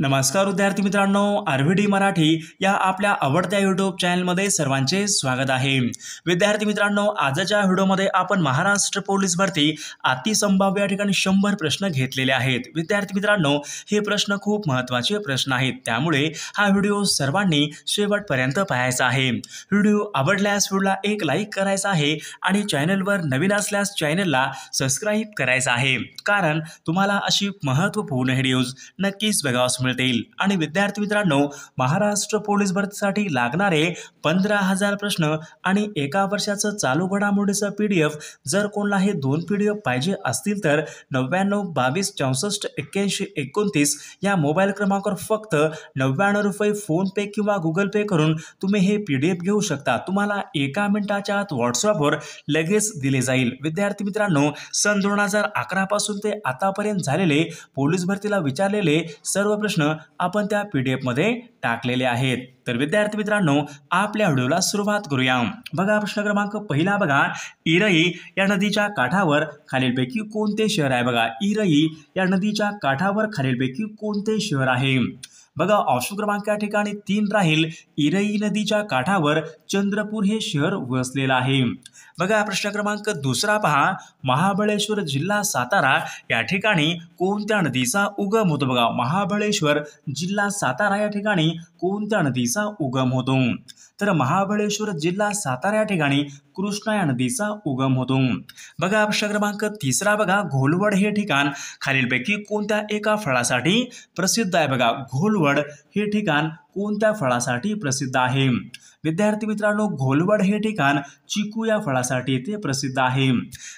नमस्कार विद्यार्थी मित्रांनो, आरव्हीडी मराठी या आपल्या आवडत्या यूट्यूब चॅनलमध्ये सर्वांचे स्वागत आहे। विद्यार्थी मित्रांनो, आजच्या व्हिडिओमध्ये आपण महाराष्ट्र पोलीस भरती अतिसंभाव्य या ठिकाणी 100 प्रश्न घेतलेले आहेत। विद्यार्थी मित्रांनो, हे प्रश्न खूप महत्त्वाचे प्रश्न आहेत, त्यामुळे हा व्हिडिओ सर्वांनी शेवटपर्यंत पाहायचा आहे। व्हिडिओ आवडल्यास व्हिडिओला एक लाईक करायचा आहे आणि चॅनलवर नवीन असल्यास चॅनलला सबस्क्राइब करायचा आहे, कारण तुम्हाला अशी महत्त्वपूर्ण व्हिडिओज नक्कीच बघावयास मिळतील। आणि विद्यार्थी मित्रांनो, महाराष्ट्र पोलीस भरतीसाठी लागणारे 15,000 प्रश्न आणि एका वर्षाचं चालू घडामोडीचं PDF जर कोणाला हे 2 PDF पाहिजे असतील तर 99 22 64 81 29 या मोबाईल क्रमांकावर फक्त 99 रुपये फोन पे किंवा गुगल पे करून तुम्ही हे PDF घेऊ शकता। तुम्हाला एका मिनिटाच्या आत व्हॉट्सअपवर लगेच दिले जाईल। विद्यार्थी मित्रांनो, सन 2011 पासून ते आतापर्यंत झालेले पोलीस भरतीला विचारलेले सर्व प्रश्न आपण त्या PDF मध्ये टाकलेले आहेत। तर विद्यार्थी मित्रांनो, आपल्या व्हिडिओला सुरुवात करूया। बघा, प्रश्न क्रमांक पहिला बघा, इरई या नदीच्या काठावर खालीलपैकी कोणते शहर आहे? बघा, इरई या नदीच्या काठावर खालीलपैकी कोणते शहर आहे? बघा, ऑप्शन क्रमांक या ठिकाणी 3 राहील। इरई नदीच्या काठावर चंद्रपूर हे शहर वसलेलं आहे। बघा, प्रश्न क्रमांक दुसरा पहा, महाबळेश्वर जिल्हा सातारा या ठिकाणी कोणत्या नदीचा उगम होतो? बघा, महाबळेश्वर जिल्हा सातारा या ठिकाणी कोणत्या नदीचा उगम होतो? तर महाबळेश्वर जिल्हा सातारा या ठिकाणी कृष्णा या नदीचा उगम होतो। बघा, प्रश्न क्रमांक तिसरा बघा, घोलवड हे ठिकाण खालीलपैकी कोणत्या एका फळासाठी प्रसिद्ध आहे? बघा, घोलवड हे ठिकाण कोणत्या फळासाठी प्रसिद्ध आहे? विद्यार्थी मित्रांनो, घोलवड हे ठिकाण चिकू या फळासाठी ते प्रसिद्ध आहे।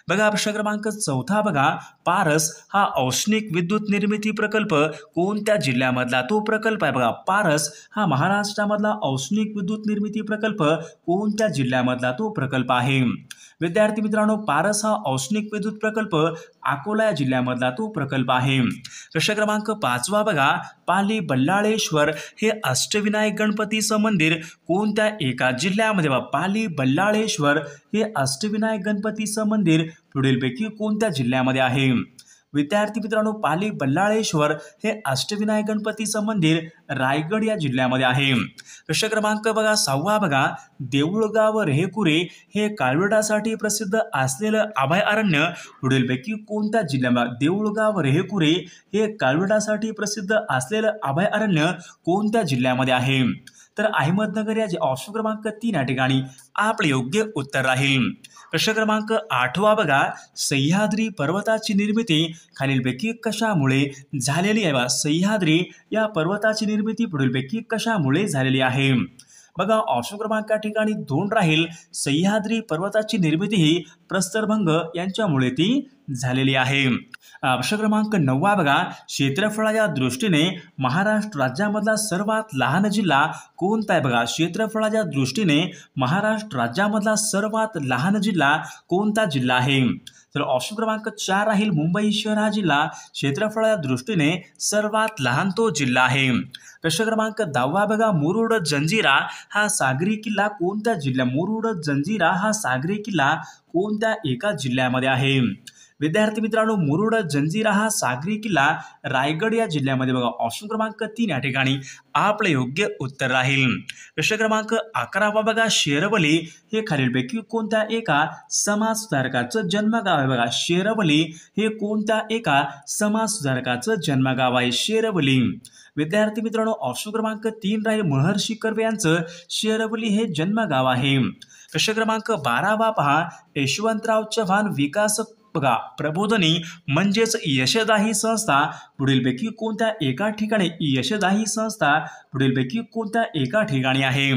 बघा, प्रश्न क्रमांक चौथा बघा, पारस हा औष्णिक विद्युत निर्मिती प्रकल्प कोणत्या जिल्ह्यामधला तो प्रकल्प आहे? बघा, पारस हा महाराष्ट्रामधला औष्णिक विद्युत निर्मिती प्रकल्प कोणत्या जिल्ह्यामधला तो प्रकल्प आहे? विद्यार्थी मित्रांनो, पारस हा औष्णिक विद्युत प्रकल्प अकोला या जिल्ह्यामधला तो प्रकल्प आहे। प्रश्न क्रमांक 5 बघा, पाली बल्लाळेश्वर हे अष्टविनायक गणपतीचं मंदिर कोणत्या एका जिल्ह्यामध्ये? पाली बल्लाळेश्वर हे अष्टविनायक गणपतीचं मंदिर पुढीलपैकी कोणत्या जिल्ह्यामध्ये आहे? विद्यार्थी मित्रांनो, पाली बल्लाळेश्वर हे अष्टविनायक गणपतीचं मंदिर रायगड या जिल्ह्यामध्ये आहे। प्रश्न क्रमांक बघा 6 बघा, देऊळगाव रेहेकुरे हे काळविटासाठी प्रसिद्ध असलेलं अभयारण्य पुढीलपैकी कोणत्या जिल्ह्यामध्ये? देऊळगाव रेहेकुरे हे काळविटासाठी प्रसिद्ध असलेलं अभयारण्य कोणत्या जिल्ह्यामध्ये आहे? तर अहमदनगर या ऑप्शन क्रमांक 3 या ठिकाणी आपले योग्य उत्तर राहील। प्रश्न क्रमांक 8 बघा, सह्याद्री पर्वताची निर्मिती खालीलपैकी कशामुळे झालेली आहे? सह्याद्री या पर्वताची निर्मिती पुढीलपैकी कशामुळे झालेली आहे? बघा, ऑप्शन क्रमांक या ठिकाणी 2 राहील। सह्याद्री पर्वताची निर्मिती ही प्रस्तरभंग यांच्यामुळे ती झालेली आहे। प्रश्न क्रमांक 9 बघा, क्षेत्रफळाच्या दृष्टीने महाराष्ट्र राज्यामधला सर्वात लहान जिल्हा कोणता आहे? बघा, क्षेत्रफळाच्या दृष्टीने महाराष्ट्र राज्यामधला सर्वात लहान जिल्हा कोणता जिल्हा आहे? तर ऑप्शन क्रमांक 4 राहील। मुंबई शहर हा जिल्हा क्षेत्रफळाच्या दृष्टीने सर्वात लहान तो जिल्हा आहे। प्रश्न क्रमांक 10 बघा, मुरुड जंजिरा हा सागरी किल्ला कोणत्या जिल्ह्यात? मुरुड जंजिरा हा सागरी किल्ला कोणत्या एका जिल्ह्यामध्ये आहे? विद्यार्थी मित्रांनो, मुरुड जंजिरा हा सागरी किल्ला रायगड या जिल्ह्यामध्ये बघा, ऑप्शन क्रमांक 3 या ठिकाणी आपले योग्य उत्तर राहील। प्रश्न क्रमांक 11 बघा, शेरवली हे खालीलपैकी कोणत्या एका समाजसुधारकाचं जन्मगाव आहे? बघा, शेरवली हे कोणत्या एका समाजसुधारकाचं जन्मगाव आहे? शेरवली। विद्यार्थी मित्रांनो, ऑप्शन क्रमांक 3 राहील। महर्षी कर्वे यांचं शेरवली हे जन्मगाव आहे। प्रश्न क्रमांक 12 पहा, यशवंतराव चव्हाण विकास बघा प्रबोधिनी म्हणजेच यशदा ही संस्था पुढीलपैकी कोणत्या एका ठिकाणी? यशदा ही संस्था पुढीलपैकी कोणत्या एका ठिकाणी आहे?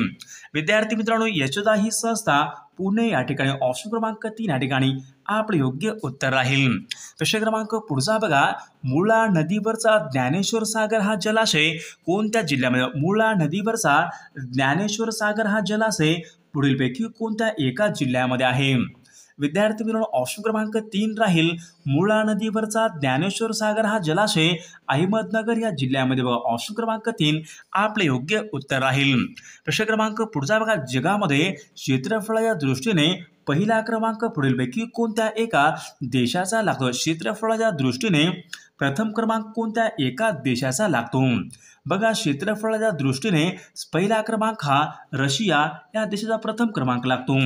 विद्यार्थी मित्रांनो, यशदा ही संस्था पुणे या ठिकाणी, ऑप्शन क्रमांक 3 या ठिकाणी आपले योग्य उत्तर राहील। प्रश्न क्रमांक पुढचा बघा, मुळा नदीवरचा ज्ञानेश्वर सागर हा जलाशय कोणत्या जिल्ह्यामध्ये? मुळा नदीवरचा ज्ञानेश्वर सागर हा जलाशय पुढीलपैकी कोणत्या एका जिल्ह्यामध्ये आहे? विद्यार्थी मित्रांनो, ऑप्शन क्रमांक 3 राहील। मुळा नदीवरचा ज्ञानेश्वर सागर हा जलाशय अहमदनगर या जिल्ह्यामध्ये बघा, ऑप्शन क्रमांक 3 आपले योग्य उत्तर राहील। प्रश्न क्रमांक पुढचा बघा, जगामध्ये क्षेत्रफळाच्या दृष्टीने पहिला क्रमांक पुढीलपैकी कोणत्या एका देशाचा लागतो? क्षेत्रफळाच्या दृष्टीने प्रथम क्रमांक कोणत्या एका देशाचा लागतो? बघा, क्षेत्रफळाच्या दृष्टीने पहिला क्रमांक हा रशिया या देशाचा प्रथम क्रमांक लागतो.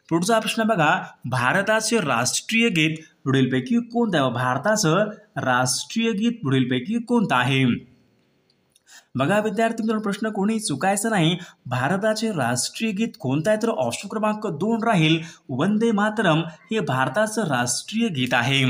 पुढचा प्रश्न बघा, भारताचे राष्ट्रीय गीत पुढीलपैकी कोणतं आहे? भारताचं राष्ट्रीय गीत पुढीलपैकी कोणतं आहे? बघा विद्यार्थी मित्रांनो, प्रश्न कोणी चुकायचं नाही. भारताचे राष्ट्रीय गीत कोणतं आहे? तर ऑप्शन क्रमांक 2 राहील, वंदे मातरम हे भारताचं राष्ट्रीय गीत आहे.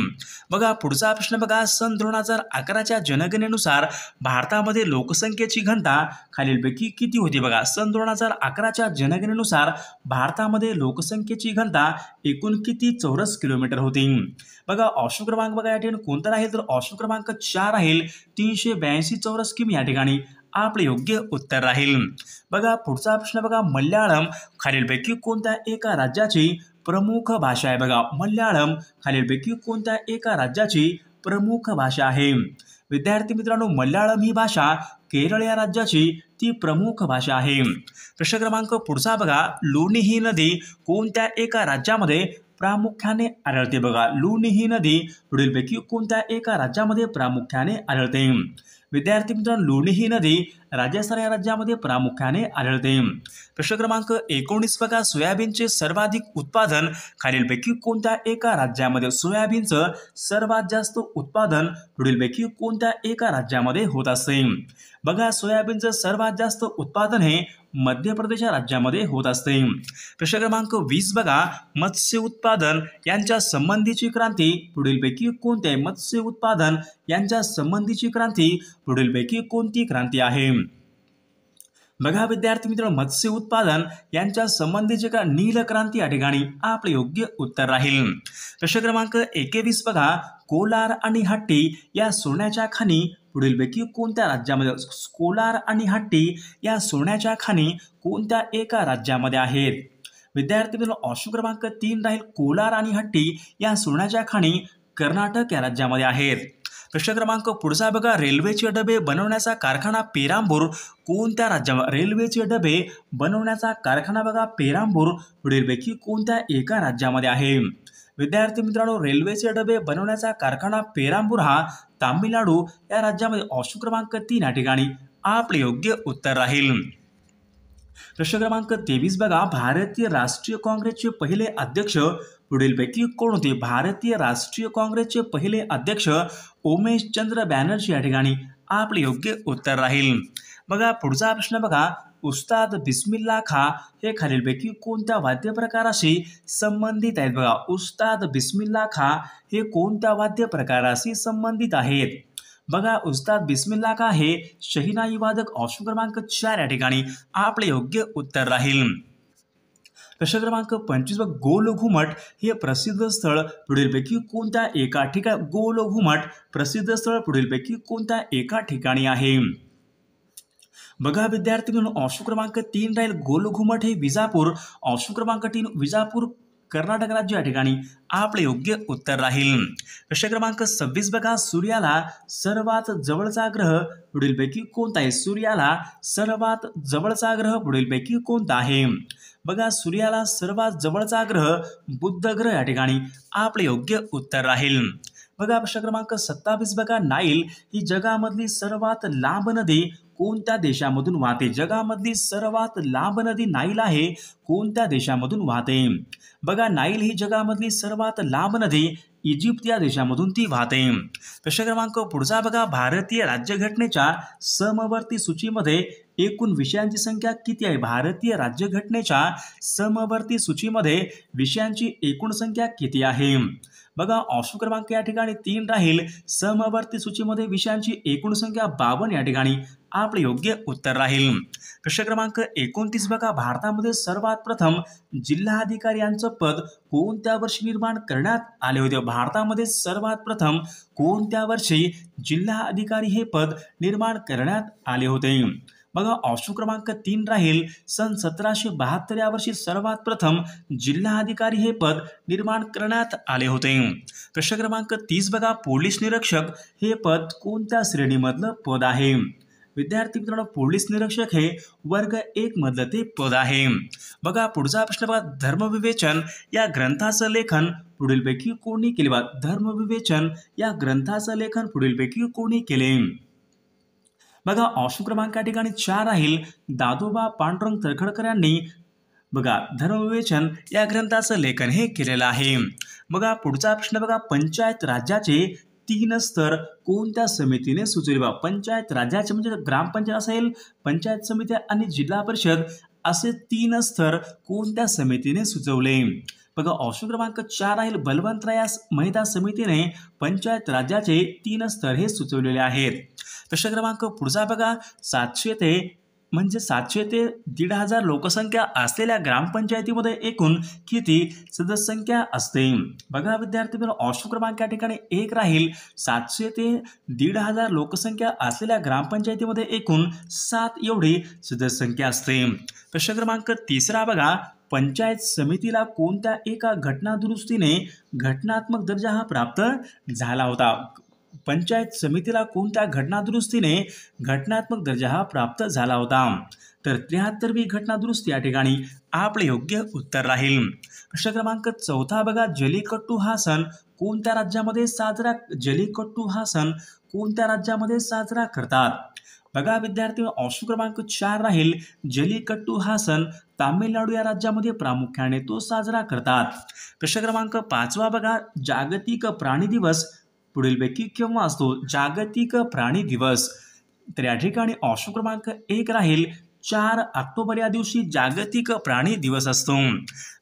बघा पुढचा प्रश्न बघा, सन 2011च्या जनगणनेनुसार भारतामध्ये लोकसंख्येची घनता खालीलपैकी किती होती? बघा, सन 2011च्या जनगणनेनुसार भारतामध्ये लोकसंख्येची घनता एकूण किती चौरस किलोमीटर होती? बघा ऑप्शन क्रमांक बघा या ठिकाणी कोणता राहील? तर ऑप्शन क्रमांक 4 राहील, 382 चौरस किमी या ठिकाणी आपले योग्य उत्तर राहील. बघा पुढचा प्रश्न बघा, मल्याळम खालीलपैकी कोणत्या एका राज्याची प्रमुख भाषा आहे? बघा, मल्याळम खालीलपैकी कोणत्या एका राज्याची प्रमुख भाषा आहे? विद्यार्थी मित्रांनो, मल्याळम ही भाषा केरळ या राज्याची ती प्रमुख भाषा आहे. प्रश्न क्रमांक पुढचा बघा, लुनी ही नदी कोणत्या एका राज्यामध्ये प्रामुख्याने आढळते? बघा, लुनी ही नदी पुढीलपैकी कोणत्या एका राज्यामध्ये प्रामुख्याने आढळते? विद्यार्थी मित्रांनो, लुनी ही नदी राजस्थान या राज्यामध्ये प्रामुख्याने आढळते. प्रश्न क्रमांक 19 बघा, सोयाबीनचे सर्वाधिक उत्पादन खालीलपैकी कोणत्या एका राज्यामध्ये? सोयाबीनचं सर्वात जास्त उत्पादन पुढीलपैकी कोणत्या एका राज्यामध्ये होत असते? बघा, सोयाबीनचं सर्वात जास्त उत्पादन हे मध्य प्रदेश या राज्यामध्ये होत असते. प्रश्न क्रमांक 20 बघा, मत्स्य उत्पादन यांच्या संबंधीची क्रांती पुढीलपैकी कोणती आहे? मत्स्य उत्पादन यांच्या संबंधीची क्रांती पुढीलपैकी कोणती क्रांती आहे? बघा विद्यार्थी मित्रांनो, मत्स्य उत्पादन यांच्या संबंधीचे का नील क्रांती या ठिकाणी आपले योग्य उत्तर राहील. प्रश्न क्रमांक 21 बघा, कोलार आणि हट्टी या सोन्याच्या खाणी पुढीलपैकी कोणत्या राज्यामध्ये? कोलार आणि हट्टी या सोन्याच्या खाणी कोणत्या एका राज्यामध्ये आहेत? विद्यार्थी मित्रांनो, ऑप्शन क्रमांक 3 राहील, कोलार आणि हट्टी या सोन्याच्या खाणी कर्नाटक या राज्यामध्ये आहेत. प्रश्न क्रमांक पुढचा बघा, रेल्वेचे डबे बनवण्याचा कारखाना पेरांबूर कोणत्या राज्यामध्ये? रेल्वेचे डबे बनवण्याचा कारखाना बघा पेरांबूर पुढीलपैकी कोणत्या एका राज्यामध्ये आहे? विद्यार्थी मित्रांनो, रेल्वेचे डबे बनवण्याचा कारखाना पेरांबूर हा तामिळनाडू या राज्यामध्ये ऑप्शन क्रमांक 3 या ठिकाणी आपले योग्य उत्तर राहील. प्रश्न क्रमांक 23 बघा, भारतीय राष्ट्रीय काँग्रेसचे पहिले अध्यक्ष पुढीलपैकी कोण होते? भारतीय राष्ट्रीय काँग्रेसचे पहिले अध्यक्ष उमेशचंद्र बॅनर्जी या ठिकाणी आपले योग्य उत्तर राहील. बघा पुढचा प्रश्न बघा, उस्ताद बिस्मिल्ला खा हे खालीलपैकी कोणत्या वाद्य प्रकाराशी संबंधित आहेत? बघा, उस्ताद बिस्मिल्ला खा हे कोणत्या वाद्य प्रकाराशी संबंधित आहेत? बघा, उस्ताद बिस्मिल्ला खा हे शहीनाई वादक ऑप्शन क्रमांक 4 या ठिकाणी आपले योग्य उत्तर राहील. प्रश्न क्रमांक 25 गोल घुमट हे प्रसिद्ध स्थळ पुढीलपैकी कोणत्या एका ठिकाणी? गोल घुमट प्रसिद्ध स्थळ पुढीलपैकी कोणत्या एका ठिकाणी आहे? बघा विद्यार्थी मित्रांनो, ऑप्शन क्रमांक 3 राहील, गोल घुमट हे विजापूर. ऑप्शन क्रमांक 3 विजापूर कर्नाटक राज्य या ठिकाणी आपले योग्य उत्तर राहील. प्रश्न क्रमांक 26 बघा, सूर्याला सर्वात जवळचा ग्रह पुढीलपैकी कोणता आहे? सूर्याला सर्वात जवळचा ग्रह पुढीलपैकी कोणता आहे? बघा, सूर्याला सर्वात जवळचा ग्रह बुध ग्रह या ठिकाणी आपले योग्य उत्तर राहील. बघा प्रश्न क्रमांक 27 बघा, नाईल ही जगामधली सर्वात लांब नदी कोणत्या देशामधून वाहते? जगामधली सर्वात लांब नदी नाईल आहे कोणत्या देशामधून वाहते? बघा, नाईल ही जगामधली सर्वात लांब नदी इजिप्त या देशामधून ती वाहते. प्रश्न क्रमांक पुढचा बघा, भारतीय राज्यघटनेच्या समवर्ती सूचीमध्ये एकूण विषयांची संख्या किती आहे? भारतीय राज्यघटनेच्या समवर्ती सूचीमध्ये विषयांची एकूण संख्या किती आहे? बघा, ऑप्शन क्रमांक या ठिकाणी 3 राहील, समवर्ती सूचीमध्ये विषयांची एकूण संख्या 52 या ठिकाणी आपले योग्य उत्तर राहील. प्रश्न क्रमांक 29 बघा, भारतामध्ये सर्वात प्रथम जिल्हाधिकारी यांचं पद कोणत्या वर्षी निर्माण करण्यात आले होते? भारतामध्ये सर्वात प्रथम कोणत्या वर्षी जिल्हाधिकारी हे पद निर्माण करण्यात आले होते? बघा, ऑप्शन क्रमांक 3 राहील, सन 1772 या वर्षी सर्वात प्रथम जिल्हाधिकारी हे पद निर्माण करण्यात आले होते. प्रश्न क्रमांक 30 बघा, पोलीस निरीक्षक हे पद कोणत्या श्रेणीमधलं पद आहे? विद्यार्थी मित्रांनो पोलीस निरीक्षक हे वर्ग 1 मधलं ते पद आहे। बघा पुढचा प्रश्न बघा, धर्मविवेचन या ग्रंथाचं लेखन पुढीलपैकी कोणी केले? बघा धर्मविवेचन या ग्रंथाचं लेखन पुढीलपैकी कोणी केले? बघा ऑप्शन क्रमांक या ठिकाणी 4 राहील दादोबा पांडुरंग तर्खडकर यांनी बघा धर्मविवेचन या ग्रंथाचं लेखन हे केलेलं आहे। बघा पुढचा प्रश्न बघा, पंचायत राज्याचे 3 स्तर कोणत्या समितीने सुचवले? बघा पंचायत राज्याचे म्हणजे ग्रामपंचायत असेल, पंचायत समिती आणि जिल्हा परिषद असे 3 स्तर कोणत्या समितीने सुचवले? बघा ऑप्शन क्रमांक 4 राहील बलवंतराय मेहता समितीने पंचायत राज्याचे 3 स्तर हे सुचवलेले आहेत। प्रश्न क्रमांक पुढचा बघा, 700 ते 1,500 लोकसंख्या असलेल्या ग्रामपंचायतीमध्ये एकूण किती सदस्य संख्या असते? बघा विद्यार्थी मित्रांनो ऑप्शन क्रमांक या ठिकाणी 1 राहील 700 ते 1,500 लोकसंख्या असलेल्या ग्रामपंचायतीमध्ये एकूण 7 एवढी सदस्य संख्या असते। प्रश्न क्रमांक 3 बघा, पंचायत समितीला कोणत्या एका घटनादुरुस्तीने घटनात्मक दर्जा हा प्राप्त झाला होता? पंचायत समितीला कोणत्या घटनादुरुस्तीने घटनात्मक दर्जा हा प्राप्त झाला होता? तर 73वी घटनादुरुस्ती या ठिकाणी आपले योग्य उत्तर राहील। प्रश्न क्रमांक 4 बघा, जल्लीकट्टू हा सण कोणत्या राज्यामध्ये साजरा करतात? बघा विद्यार्थी ऑप्शन क्रमांक 4 राहील जल्लीकट्टू हा सण तामिळनाडू या राज्यामध्ये प्रामुख्याने तो साजरा करतात। प्रश्न क्रमांक 5 बघा, जागतिक प्राणी दिवस पुढीलपैकी केव्हा असतो? जागतिक प्राणी दिवस तर या ठिकाणी ऑप्शन क्रमांक 1 राहील 4 ऑक्टोबर या दिवशी जागतिक प्राणी दिवस असतो।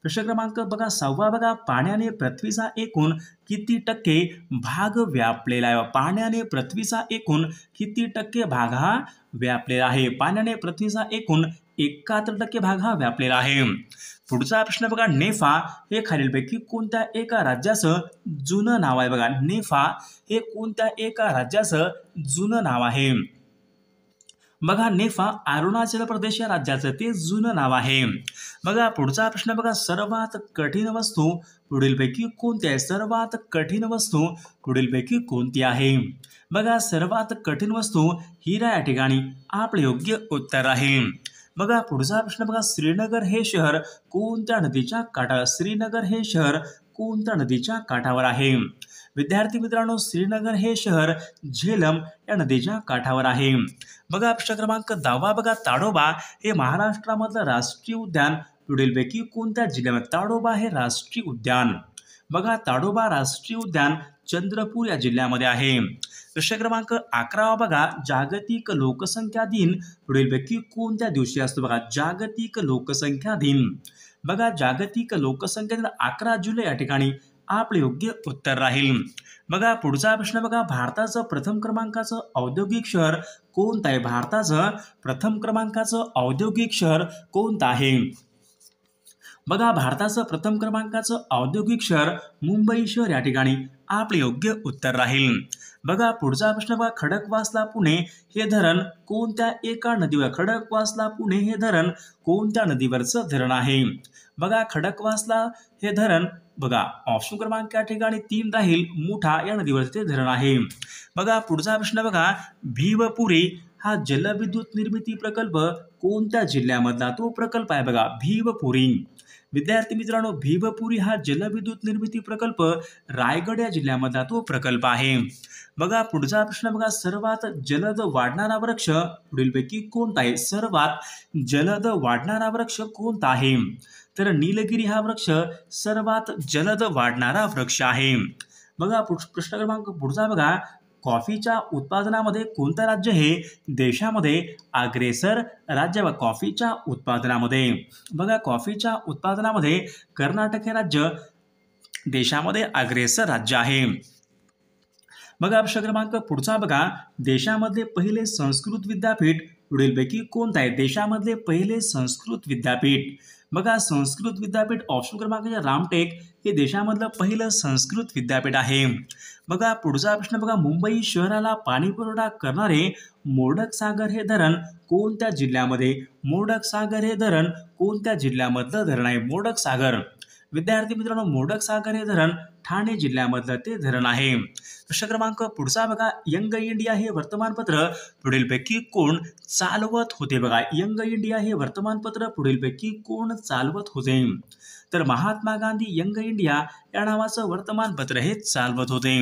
प्रश्न क्रमांक बघा 6 बघा, पाण्याने पृथ्वीचा एकूण किती टक्के भाग व्यापलेला आहे? पाण्याने पृथ्वीचा एकूण किती टक्के भाग हा व्यापलेला आहे? पाण्याने पृथ्वीचा एकूण 71% भाग हा व्यापलेला आहे। पुढचा प्रश्न बघा, नेफा हे खालीलपैकी कोणत्या एका राज्याचं जुनं नाव आहे? बघा नेफा हे कोणत्या एका राज्याचं जुनं नाव आहे? बघा नेफा अरुणाचल प्रदेश या राज्याचं ते जुनं नाव आहे। बघा पुढचा प्रश्न बघा, सर्वात कठीण वस्तू पुढीलपैकी कोणती आहे? सर्वात कठीण वस्तू पुढीलपैकी कोणती आहे? बघा सर्वात कठीण वस्तू हिरा या ठिकाणी आपले योग्य उत्तर राहील। बघा पुढचा प्रश्न बघा, श्रीनगर हे शहर कोणत्या नदीच्या काठावर? श्रीनगर हे शहर कोणत्या नदीच्या काठावर आहे? विद्यार्थी मित्रांनो श्रीनगर हे शहर झेलम या नदीच्या काठावर आहे। बघा प्रश्न क्रमांक 10 बघा, ताडोबा हे महाराष्ट्रामधलं राष्ट्रीय उद्यान पुढीलपैकी कोणत्या जिल्ह्यामध्ये? ताडोबा हे राष्ट्रीय उद्यान बघा ताडोबा राष्ट्रीय उद्यान चंद्रपूर या जिल्ह्यामध्ये आहे। प्रश्न क्रमांक 11 बघा, जागतिक लोकसंख्या दिन पुढीलपैकी कोणत्या दिवशी असतो? बघा जागतिक लोकसंख्या दिन बघा जागतिक लोकसंख्या दिन 11 जुलै या ठिकाणी आपले योग्य उत्तर राहील। बघा पुढचा प्रश्न बघा, भारताचं प्रथम क्रमांकाचं औद्योगिक शहर कोणतं आहे? भारताचं प्रथम क्रमांकाचं औद्योगिक शहर कोणतं आहे? बघा भारताचं प्रथम क्रमांकाचं औद्योगिक शहर मुंबई शहर या ठिकाणी आपले योग्य उत्तर राहील। बघा पुढचा प्रश्न बघा, खडकवासला पुणे हे धरण कोणत्या एका नदीवर? खडकवासला पुणे हे धरण कोणत्या नदीवरचं धरण आहे? बघा खडकवासला हे धरण बघा ऑप्शन क्रमांक या ठिकाणी 3 राहील मुठा या नदीवरचे धरण आहे। बघा पुढचा प्रश्न बघा, भीवपुरी हा जलविद्युत निर्मिती प्रकल्प कोणत्या जिल्ह्यामधला तो प्रकल्प आहे? बघा भीवपुरी विद्यार्थी मित्रांनो भीवपुरी हा जलविद्युत निर्मिती प्रकल्प रायगड या जिल्ह्यामधला तो प्रकल्प आहे। बघा पुढचा प्रश्न बघा, सर्वात जलद वाढणारा वृक्ष पुढीलपैकी कोणता आहे? सर्वात जलद वाढणारा वृक्ष कोणता आहे? तर नीलगिरी हा वृक्ष सर्वात जलद वाढणारा वृक्ष आहे। बघा प्रश्न क्रमांक पुढचा बघा, कॉफीच्या उत्पादनामध्ये कोणतं राज्य हे देशामध्ये अग्रेसर राज्य? कॉफीच्या उत्पादनामध्ये बघा कॉफीच्या उत्पादनामध्ये कर्नाटक हे राज्य देशामध्ये अग्रेसर राज्य आहे। बघा प्रश्न क्रमांक पुढचा बघा, देशामधले पहिले संस्कृत विद्यापीठ पुढीलपैकी कोणतं आहे? देशामधले पहिले संस्कृत विद्यापीठ बघा संस्कृत विद्यापीठ ऑप्शन क्रमांक रामटेक हे देशामधलं पहिलं संस्कृत विद्यापीठ आहे। बघा पुढचा प्रश्न बघा, मुंबई शहराला पाणी पुरवठा करणारे मोडक सागर हे धरण कोणत्या जिल्ह्यामध्ये? मोडक सागर हे धरण कोणत्या जिल्ह्यामधलं धरण आहे? मोडक सागर विद्यार्थी मित्रांनो, मोडक सागर हे धरण ठाणे जिल्ह्यामधलं ते धरण आहे. प्रश्न क्रमांक पुढचा बघा, यंग इंडिया हे वर्तमानपत्र पुढीलपैकी कोण चालवत होते? बघा, यंग इंडिया हे वर्तमानपत्र पुढीलपैकी कोण चालवत होते? तर महात्मा गांधी यंग इंडिया या नावाचं वर्तमानपत्र हे चालवत होते.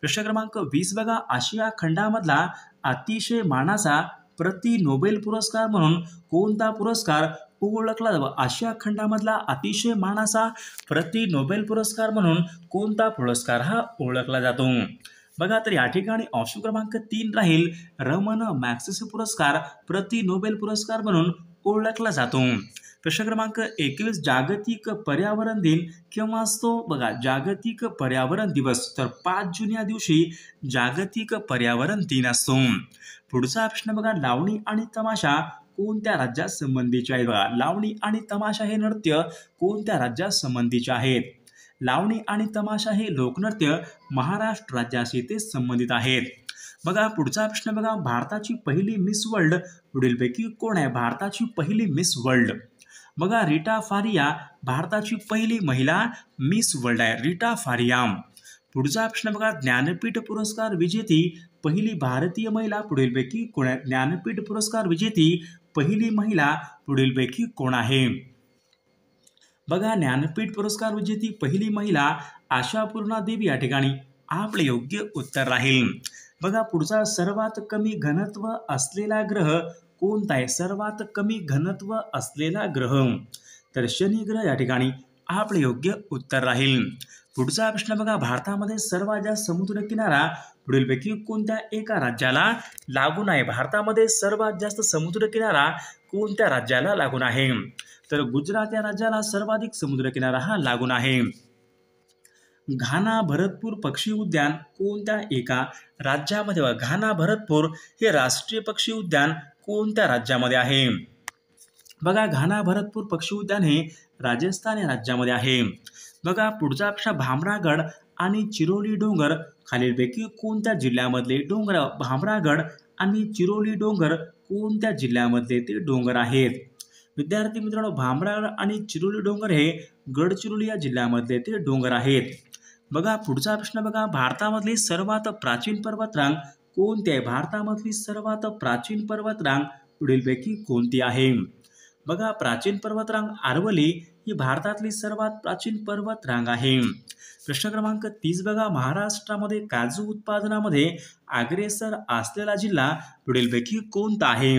प्रश्न क्रमांक 20 बघा, आशिया खंडामधला अतिशय मानाचा प्रति नोबेल पुरस्कार म्हणून कोणता पुरस्कार ओळखला जातो? आशिया खंडामधला अतिशय मानाचा प्रति नोबेल पुरस्कार म्हणून कोणता पुरस्कार हा ओळखला जातो? बघा, तर या ठिकाणी ऑप्शन क्रमांक 3 राहील, रमन मॅग्सेसे पुरस्कार प्रति नोबेल पुरस्कार म्हणून ओळखला जातो. प्रश्न क्रमांक 21, जागतिक पर्यावरण दिन केव्हा असतो? बघा, जागतिक पर्यावरण दिवस तर 5 जून या दिवशी जागतिक पर्यावरण दिन असतो. पुढचा प्रश्न बघा, लावणी आणि तमाशा कोणत्या राज्यात संबंधीचे आहेत? बघा, लावणी आणि तमाशा हे नृत्य कोणत्या राज्यात संबंधीचे आहेत? लावणी आणि तमाशा हे लोकनृत्य महाराष्ट्र राज्याशी ते संबंधित आहेत. बघा, पुढचा प्रश्न बघा, भारताची पहिली मिस वर्ल्ड पुढीलपैकी कोण आहे? भारताची पहिली मिस वर्ल्ड. बघा, रीटा फारिया भारताची पहिली महिला मिस वर्ल्ड आहे, रीटा फारिया. पुढचा प्रश्न बघा, ज्ञानपीठ पुरस्कार विजेती पहिली भारतीय महिला पुढीलपैकी कोण आहे? ज्ञानपीठ पुरस्कार विजेती पहिली महिला पुढीलपैकी कोण आहे? बघा, ज्ञानपीठ पुरस्कार विजेती पहिली महिला आशापूर्णा देवी या ठिकाणी आपले योग्य उत्तर राहील. बघा, पुढचा सर्वात कमी घनत्व असलेला ग्रह कोणता आहे? सर्वात कमी घनत्व असलेला ग्रह तर शनी ग्रह या ठिकाणी आपले योग्य उत्तर राहील. पुढचा प्रश्न बघा, भारतामध्ये सर्वात जास्त समुद्रकिनारा पुढीलपैकी कोणत्या एका राज्याला लागून आहे? भारतामध्ये सर्वात जास्त समुद्रकिनारा कोणत्या राज्याला लागून आहे? तर गुजरात या राज्याला सर्वाधिक समुद्रकिनारा हा लागून आहे. घाना भरतपूर पक्षी उद्यान कोणत्या एका राज्यामध्ये? घाना भरतपूर हे राष्ट्रीय पक्षी उद्यान कोणत्या राज्यामध्ये आहे? बघा, घाना भरतपूर पक्षी उद्यान हे राजस्थान या राज्यामध्ये आहे. बघा, पुढचा प्रश्न, भामरागड आणि चिरोली डोंगर खालीलपैकी कोणत्या जिल्ह्यामधले डोंगर? भामरागड आणि चिरोली डोंगर कोणत्या जिल्ह्यामधले ते डोंगर आहेत? विद्यार्थी मित्रांनो, भामरागड आणि चिरोली डोंगर हे गडचिरोली या जिल्ह्यामधले ते डोंगर आहेत. बघा, पुढचा प्रश्न बघा, भारतामधली सर्वात प्राचीन पर्वतरांग कोणती आहे? भारतामधली सर्वात प्राचीन पर्वतरांग पुढीलपैकी कोणती आहे? बघा, प्राचीन पर्वतरांग आरवली ही भारतातली सर्वात प्राचीन पर्वतरांग आहे. प्रश्न क्रमांक 30 बघा, महाराष्ट्रामध्ये काजू उत्पादनामध्ये अग्रेसर असलेला जिल्हा पुढीलपैकी कोणता आहे?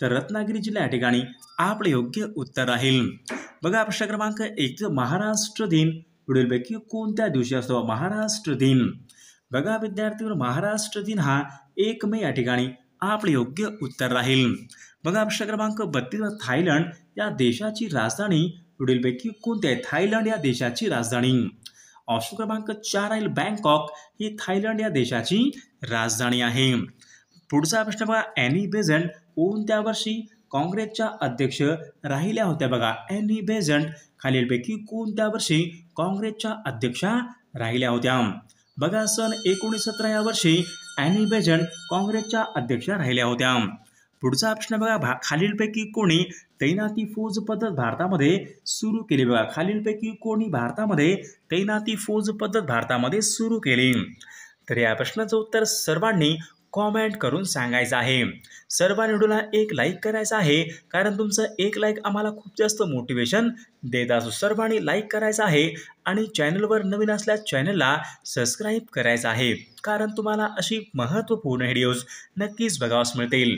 तर रत्नागिरी जिल्हा या ठिकाणी आपले योग्य उत्तर राहील. बघा, प्रश्न क्रमांक 1, महाराष्ट्र दिन पुढीलपैकी कोणत्या दिवशी असतो? महाराष्ट्र दिन. बघा विद्यार्थी, महाराष्ट्र दिन हा 1 मे या ठिकाणी आपले योग्य उत्तर राहील. बघा, प्रश्न क्रमांक 32, थायलंड या देशाची राजधानी पुढीलपैकी कोणती आहे? थायलंड या देशाची राजधानी. ऑप्शन क्रमांक 4 राहील, बँकॉक ही थायलंड या देशाची राजधानी आहे. पुढचा प्रश्न बघा, ॲनी बेझंट कोणत्या वर्षी काँग्रेसच्या अध्यक्ष राहिल्या होत्या? बघा, ॲनी बेझंट खालीलपैकी कोणत्या वर्षी काँग्रेसच्या अध्यक्षा राहिल्या होत्या? बघा, सन 1917 या वर्षी ॲनी बेझंट काँग्रेसच्या अध्यक्षा राहिल्या होत्या. पुढचा प्रश्न बघा, खालीलपैकी कोणी तैनाती फौज पद्धत भारतामध्ये सुरू केली? बघा, खालीलपैकी कोणी भारतामध्ये तैनाती फौज पद्धत भारतामध्ये सुरू केली? तर या प्रश्नाचं उत्तर सर्वांनी कॉमेंट करून सांगायचं आहे. सर्वांनी व्हिडिओला एक लाईक करायचं आहे, कारण तुमचं एक लाईक आम्हाला खूप जास्त मोटिवेशन देत असतो. सर्वांनी लाईक करायचं आहे आणि चॅनलवर नवीन असल्यास चॅनलला सबस्क्राईब करायचं आहे, कारण तुम्हाला अशी महत्त्वपूर्ण व्हिडिओज नक्कीच बघावयास मिळतील.